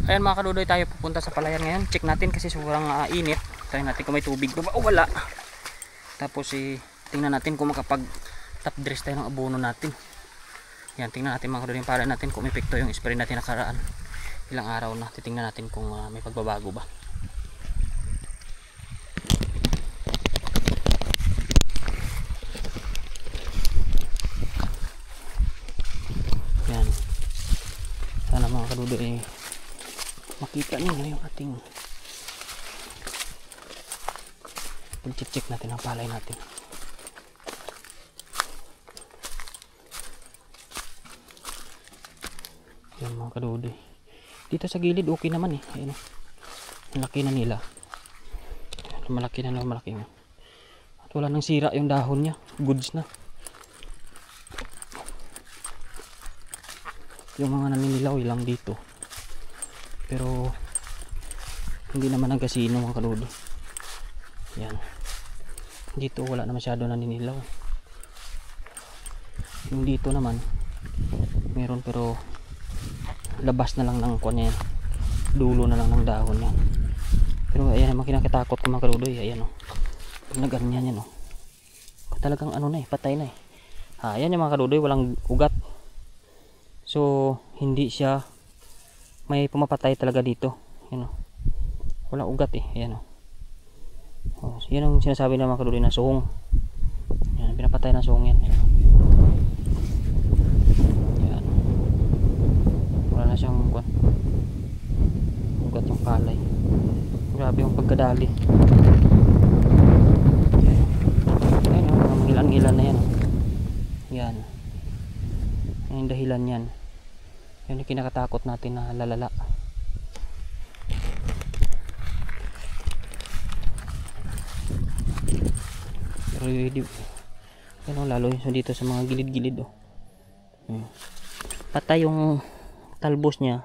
Ayan mga kadudoy, tayo pupunta sa palayan ngayon. Check natin kasi sobrang init. Try natin kung may tubig ba o wala. Tapos tingnan natin kung makapag top dress tayo ng abono natin. Yan, tingnan natin mga kadudoy yung pala natin kung may epekto yung spray natin nakaraan. Ilang araw na, titingnan natin kung may pagbabago ba. Yan. Sana mga kadudoy makita ninyo yung ating pag-check natin ang palay natin. Yan mga kadudoy. Dito sa gilid okay naman eh. Ayun, malaki na nila. Malaki na. At wala nang sira yung dahon niya. Goods na. Yung mga naninilaw lang dito. Pero hindi naman nagkasino mga kadudoy. Yan. Dito wala na masyado naninilaw. Yung dito naman meron pero labas na lang ng kuwan yan. Dulo na lang ng dahon yan. Pero ayan ang kinakatakot ko mga kadudoy. Ayan o. Pag naganyan yan o. Talagang ano na eh. Patay na eh. Ayan yung mga kadudoy. Walang ugat. So hindi siya may pumapatay talaga dito. Yan o. Walang ugat eh. Ayan o. So, yan ang sinasabi ng mga kadudoy na suhong. Yan. Pinapatay ng suhong yan. Yan. Wala na siyang ugat yung palay. Grabe yung pagkadali. Ayan o. Mga ilan-ilan na yan o. Yan. Yan yung dahilan yan. Yan yung kinakatakot natin na lalala. Pero yan o, lalo yung dito sa mga gilid-gilid o. Patay yung talbos niya.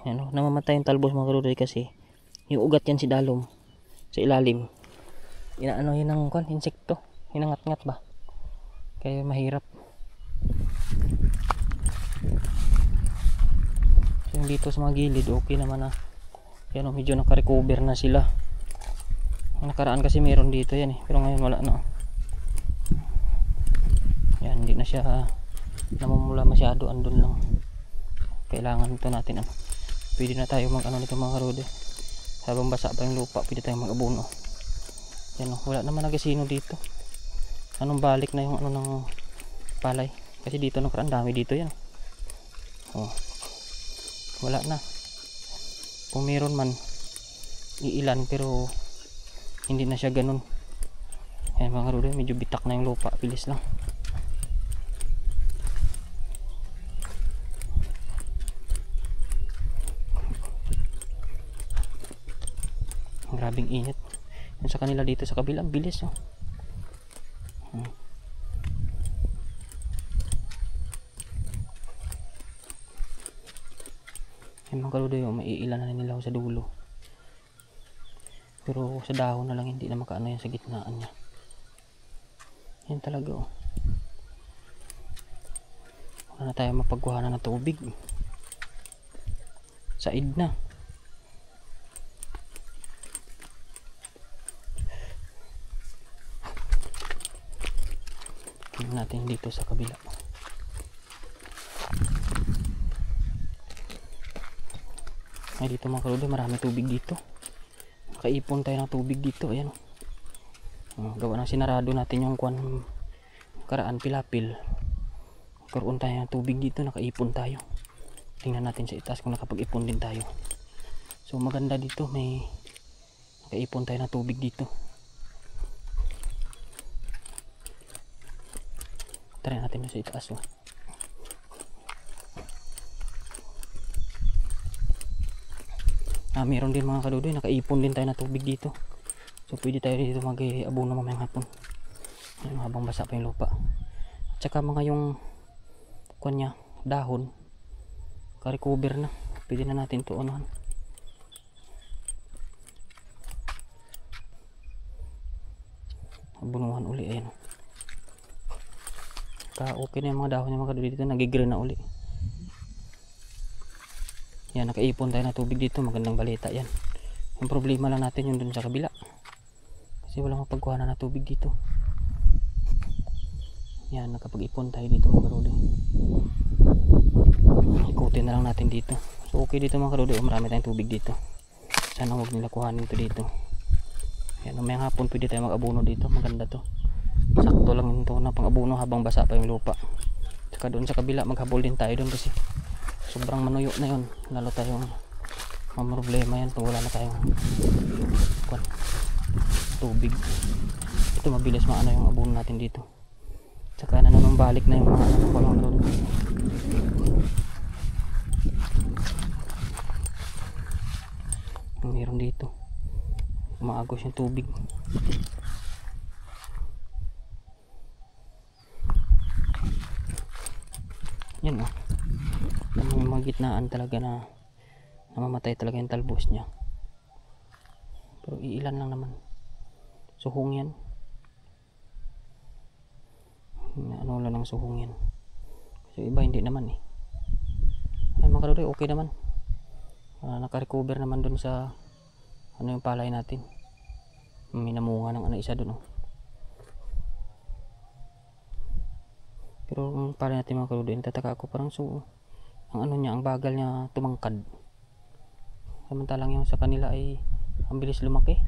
Yan o, namamatay yung talbos mga kadudoy kasi yung ugat yan si dalom sa ilalim. Inaano yun ng insekto. Hinangat-ngat ba? Kaya mahirap. Yung dito sa mga gilid okay naman na. Yan o, medyo nakarecover na sila. Ang nakaraan kasi meron dito yan eh, pero ngayon wala na. Yan, hindi na siya namumula masyado, andun lang. Kailangan ito natin pwede na tayo mag nito mga kadudoy. Habang basa pa yung lupa pwede tayo mag abono. Yan o, wala naman nagasino dito. Anong balik na yung ng palay kasi dito nakaraan dami dito yan o. Wala na. Kung meron man iilan pero hindi na siya ganun. Ayan mga kadudoy, medyo bitak na yung lupa, bilis lang. Grabing init. Yung sa kanila dito sa kabila, bilis oh. Ayan mga kadudoy, maiilan na nila sa dulo. Pero sa dahon na lang, hindi na makaano yan sa gitnaan niya. Yan talaga oh. Wala na tayo mapagkuhanan ng tubig. Said na. Tingnan natin dito sa kabila. Ay dito mga kadudoy, marami tubig dito. Kaipon tayo ng tubig dito. Ayan o. Gawa ng sinarado natin yung karaan pilapil. Karoon tayo ng tubig dito. Nakaipon tayo. Tingnan natin sa itaas kung nakapag-ipon din tayo. So maganda dito. May nakaipon tayo ng tubig dito. Try natin sa itaas o. Meron din mga kadudoy, nakaipon din tayo na tubig dito. So pwede tayo dito mag-abono mamayang hapon. Habang basa pa yung lupa. At saka mga yung kanya, dahon, ka-recover na. Pwede na natin ito unahan. Abunuhan uli, ayan. Okay na yung mga dahon yung mga kadudoy dito, nag-green na uli. Yan, nakaipon tayo na tubig dito, magandang balita yan. Yung problema lang natin yung dun sa kabila, kasi walang mapagkuhanan na tubig dito. Yan, nakapag-ipon tayo dito mga karode. Ikutin na lang natin dito. So okay dito mga karode, marami tayong tubig dito. Sana huwag nila kuhanin ito dito. Yan, mamayang hapon pwede tayo mag-abuno dito, maganda to. Sakto lang ito na pang-abuno habang basa pa yung lupa. Saka doon sa kabila maghabol din tayo doon kasi sobrang manuyo na yun. Lalo tayong problema yan pag wala na tayong tubig. Ito mabilis maano yung abuno natin dito. Saka nanunumbalik na yung mga kolong doon. Meron dito umaagos yung tubig. Yan o, yung mga gitnaan talaga na namamatay talaga yung talbos nya, pero iilan lang naman. Suhong yan, ano lang ng suhong yan, so iba hindi naman eh. Ay mga karode, okay naman. Naka-recover naman dun sa ano yung palay natin. May namunga ng isa dun oh. Pero ang palay natin mga karode, tataka ako parang ang ano niya, ang bagal niya tumangkad. Samantalang yung sa kanila ay ang bilis lumaki.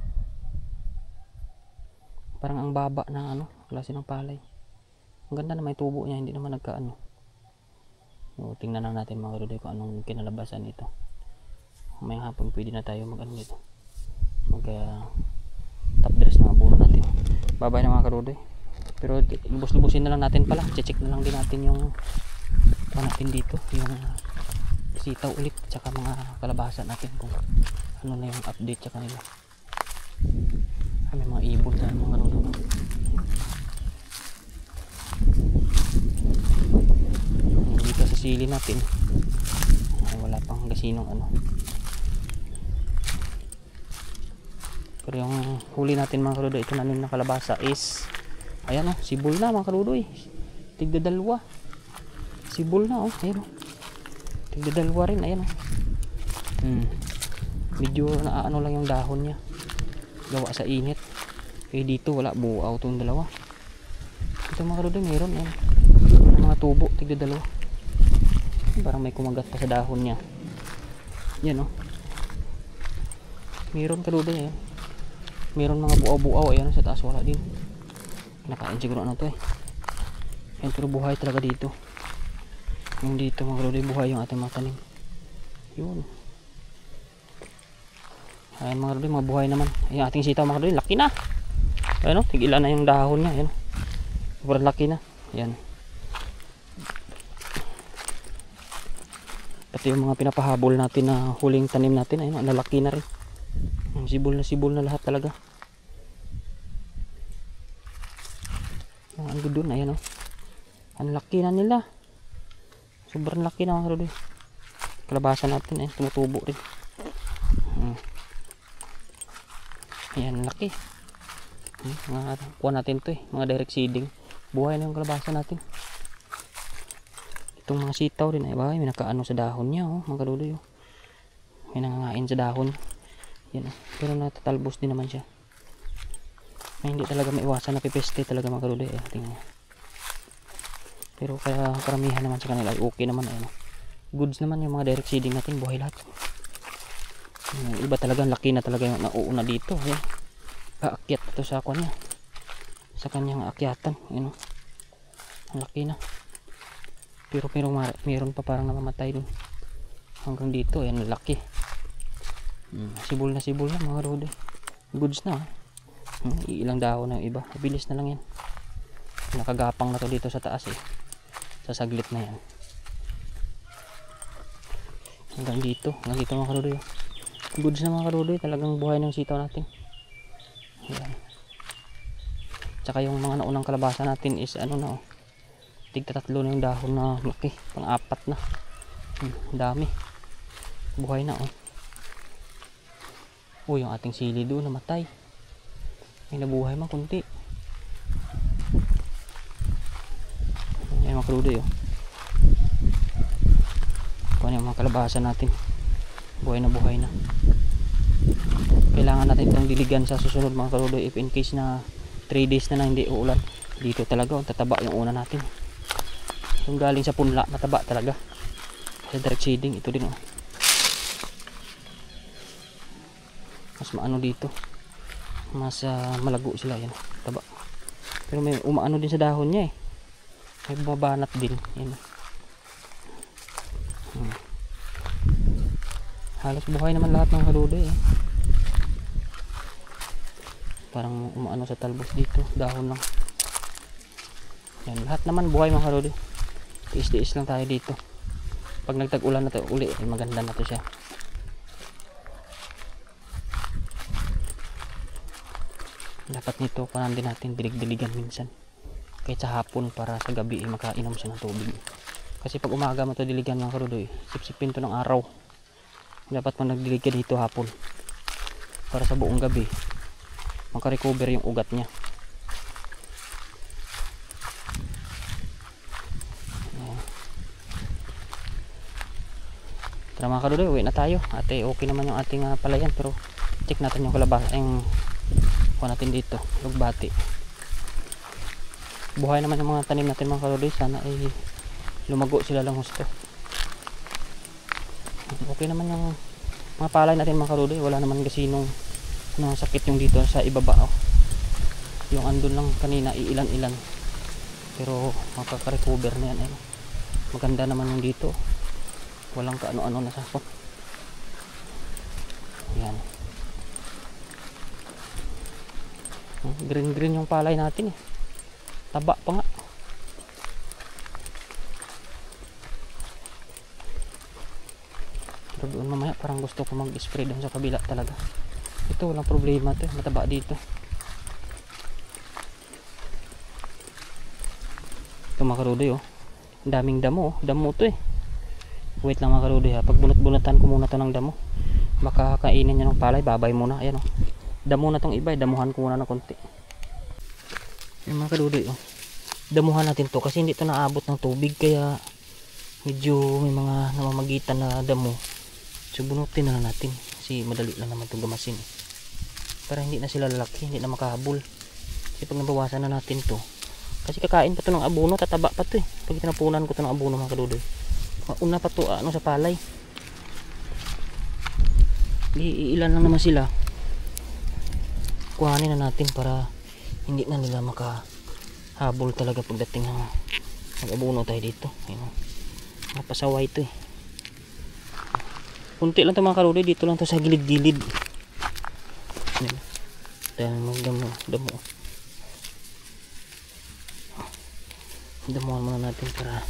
Parang ang baba na ano, klase ng palay. Ang ganda na may tubo niya, hindi naman nagkaano. So, tingnan lang natin mga karode kung anong kinalabasan nito. Mayang hapon pwede na tayo mag ano nito, mag top dress ng abono natin. Babay na mga karode, pero lubos-lubusin na lang natin pala. Check na lang din natin yung ano natin dito, yung sitaw ulit tsaka mga kalabasa natin kung ano na yung update sa kanila. May mga ibon na mga karode. Dito sa sili natin wala pang gasinong ano. Pero yung huli natin mga karudoy, ito namin na kalabasa is ayan o, sibol na mga karudoy. Tigda dalawa. Sibol na o, ayan o. Tigda dalawa rin, ayan o. Medyo naaano lang yung dahon niya. Gawa sa init. Eh dito wala, buaw itong dalawa. Ito mga karudoy, mayroon ayan. Mga tubo, tigda dalawa. Parang may kumagat pa sa dahon niya. Yan o. Mayroon karudoy ayan. Meron mga buaw-buaw ayan sa taas, wala din. Nakain siguro ano to eh. Yan, pero buhay talaga dito. Yung dito mga karudoy, buhay yung ating mga tanim. Yun. Ayan mga karudoy, mga buhay naman. Ayan ating sitaw mga karudoy, laki na. Ayan o, tigilan na yung dahon niya. Ayan o, sobrang laki na. Ayan. Pati yung mga pinapahabol natin na huling tanim natin, ayun, nalaki na rin. Sibol na lahat talaga. Ang doon, ayan o. Ang laki na nila. Sobrang laki na mga karudoy. Kalabasan natin, ayan, tumutubo rin. Ayan, laki. Mga kuha natin to eh, mga direct seeding. Buhay na yung kalabasan natin. Itong mga sitaw din ay bagay, may nakaano sa dahon niya oh, mga karudoy oh. May nangangain sa dahon. Yan oh. Pero natatalbos din naman siya. May hindi talaga maiwasan na pipeste talaga mga karudoy eh. Tingnan niyo. Pero kaya karamihan naman sa kanila ay okay naman eh. Goods naman yung mga direct seeding natin, buhay lahat. Iba talagang laki na talaga yung nauuna dito. Ayan. Aakyat ito sa ako niya. Sa kanyang aakyatan. Ayan oh. Ang laki na. Pero meron pa parang namamatay dun. Hanggang dito, ayan, laki. Sibol na mga karudoy. Goods na. Ilang dahon na yung iba. Mabilis na lang yan. Nakagapang na to dito sa taas eh. Sa saglit na yan. Hanggang dito mga karudoy. Goods na mga karudoy. Talagang buhay ng sitaw natin. Ayan. Tsaka yung mga naunang kalabasa natin is ano na oh. Tigta-tatlo na yung dahon na laki. Pang-apat na. Dami. Buhay na oh. Yung ating sili doon namatay. May nabuhay man kunti. Ayan mga karudoy oh. Kuha yung mga kalabasa natin. buhay na buhay na. Kailangan natin itong diligan sa susunod mga karudoy, if in case na 3 days na hindi uulan. Dito talaga tataba yung una natin. Yung galing sa punla mataba talaga sa direct shading. Ito din mas maano dito, mas malago sila, yan taba. Pero may umaano din sa dahon niya may bumabanat din yan. Halos buhay naman lahat ng karudoy parang umaano sa talbos dito, dahon lang yan. Lahat naman buhay mga karudoy. Tiis-tiis lang tayo dito. Pag nagtag-ulan na to uli maganda na to siya. Dapat nito panan din natin dilig-diligan minsan kahit sa hapon para sa gabi makainom siya ng tubig. Kasi pag umaga mo to diligan mga karudoy, sipsipin to ng araw. Dapat mo nagdilig ka dito hapon para sa buong gabi makarecover yung ugat niya. Tara mga karudoy, uwi na tayo. Ate, okay naman yung ating palayan, pero check natin yung kalabasa yung kuha natin dito, lugbati. Buhay naman yung mga tanim natin mga karudoy. Sana ay lumago sila lang gusto. Okay naman yung mga palay natin mga karudoy. Wala naman gasinong sakit yung dito sa ibaba yung andun lang kanina iilan-ilan, pero makaka-recover na yan maganda naman yung dito, walang kaano-ano na sakot. Yan, green yung palay natin taba pa nga. Pero doon mamaya parang gusto ko mag-spray doon sa kabila talaga. Ito walang problema to, mataba dito. Ito mga karudoy ang daming damo damo to wait lang mga karudoy pag bunot-bunutan ko muna to ng damo, baka kainin niya ng palay, babay muna. Ayan damo na tong iba, damuhan ko muna ng konti. Yung mga karudoy damuhan natin to kasi hindi to naabot ng tubig, kaya medyo may mga namamagitan na damo, so bunutin na lang natin kasi madali lang naman itong gamasin para hindi na sila lalaki, hindi na makahabol. Kasi pag nabawasan na natin to, kasi kakain pa to ng abono, tataba pa to pag tinapunan ko to ng abono mga karudoy. Una pa to sa palay, iilan lang naman sila, kuhanin na natin para hindi na nila makahabol talaga pagdating ng mag-abono tayo dito. Mapasaway to kunti lang to mga karudoy, dito lang to sa gilid-gilid. Dahil magdamo damuhan muna natin para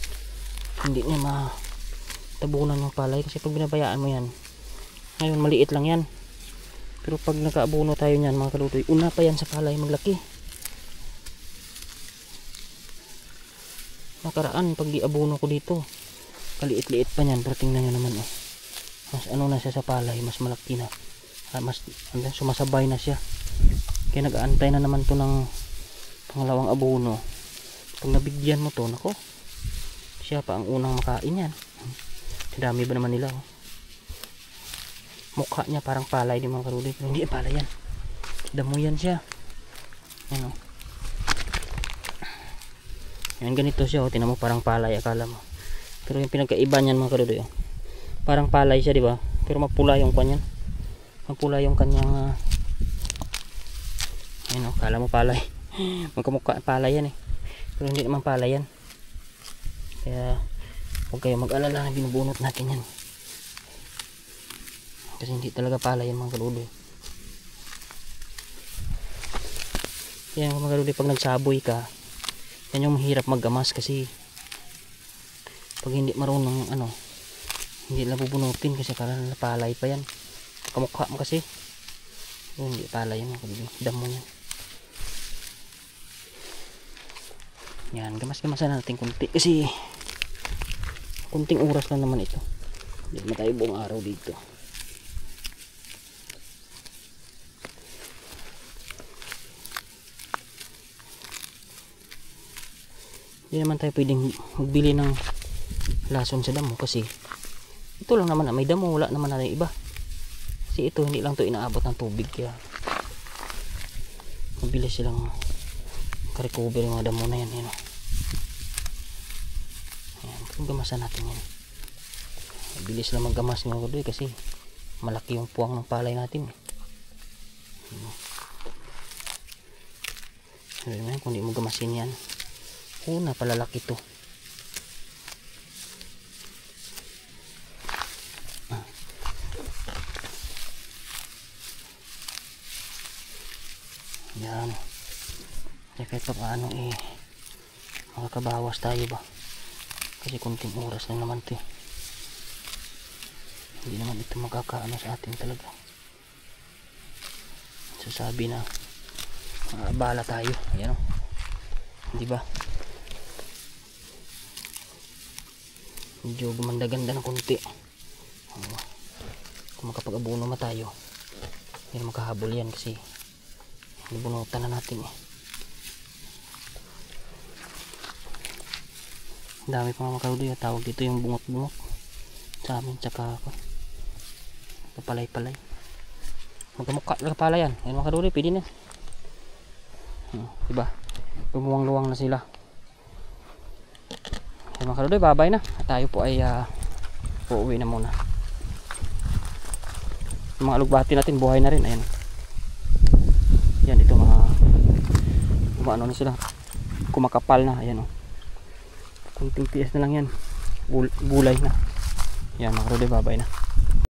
hindi niya matabunan yung palay, kasi pag binabayaan mo yan ngayon maliit lang yan, pero pag nagkaabono tayo nyan mga karudoy, una pa yan sa palay maglaki. Nakaraan pag di-abono ko dito kaliit-liit pa nyan, pero tingnan nyo naman mas ano na siya sa palay, mas malaki na, mas sumasabay na siya. Kaya nag-aantay na naman to ng pangalawang abono. Pag nabigyan mo to, nako, siya pa ang unang makain yan. Dami ba naman nila mukha niya parang palay di mga karudoy, pero hindi palay yan, damo yan siya. Yan yan ganito siya tinan mo, parang palay akala mo, pero yung pinagkaiba niyan mga karudoy parang palay siya, di ba? Pero mapula yung kanyan, mapula yung kanyang ayun kala mo palay magkamukha palay yan pero hindi naman palay yan. Kaya huwag kayo mag-alala na binubunot natin yan, kasi hindi talaga palay yan mga karudoy. Yan mga karudoy, pag nagsaboy ka yan yung mahirap maggamas, kasi pag hindi marunong hindi lang bubunutin, kasi parang palay pa yan, kamukha mo kasi hindi palay yan mga karudoy, damo yan. Yan, gamas-gamasan natin kunti, kasi kunting oras lang naman ito, hindi naman tayo buong araw dito. Hindi naman tayo pwedeng magbili ng lason sa damo, kasi Ito lang naman, may damo, wala naman na iba. Kasi ito, hindi lang to inaabot ng tubig, kaya mabilis silang ka-recover yung mga damo na yan. Ayan, gamasan natin yan. Mabilis lang maggamas mga kadoy kasi malaki yung puwang ng palay natin. Kung di mo gamasin yan, una palalaki to. Yan. Kaya kahit pa paano makakabawas tayo ba, kasi kunting oras lang naman to. Hindi naman ito makakaano sa atin talaga. Sasabi na abala tayo. Ayan o, di ba? Medyo gumanda-ganda ng kunti. Kung makapag-abuno ma tayo, hindi makahabol yan kasi nibunutan na natin eh. Ang dami pa mga makarudoy, tawag dito yung bungot-bungot sa amin, tsaka kapalay-palay. Magkamukha na pala yan. Ayan mga karudoy, pwede na. Diba? Lumuwang-luwang na sila. Ayan mga karudoy, babay na. Tayo po ay uuwi na muna. Yung mga alugbati natin, buhay na rin. Ayan. Yan, ito mga ano na sila, kumakapal na. Ayan o, kunting tiis na lang yan, gulay na. Yan mga karudoy, babay na.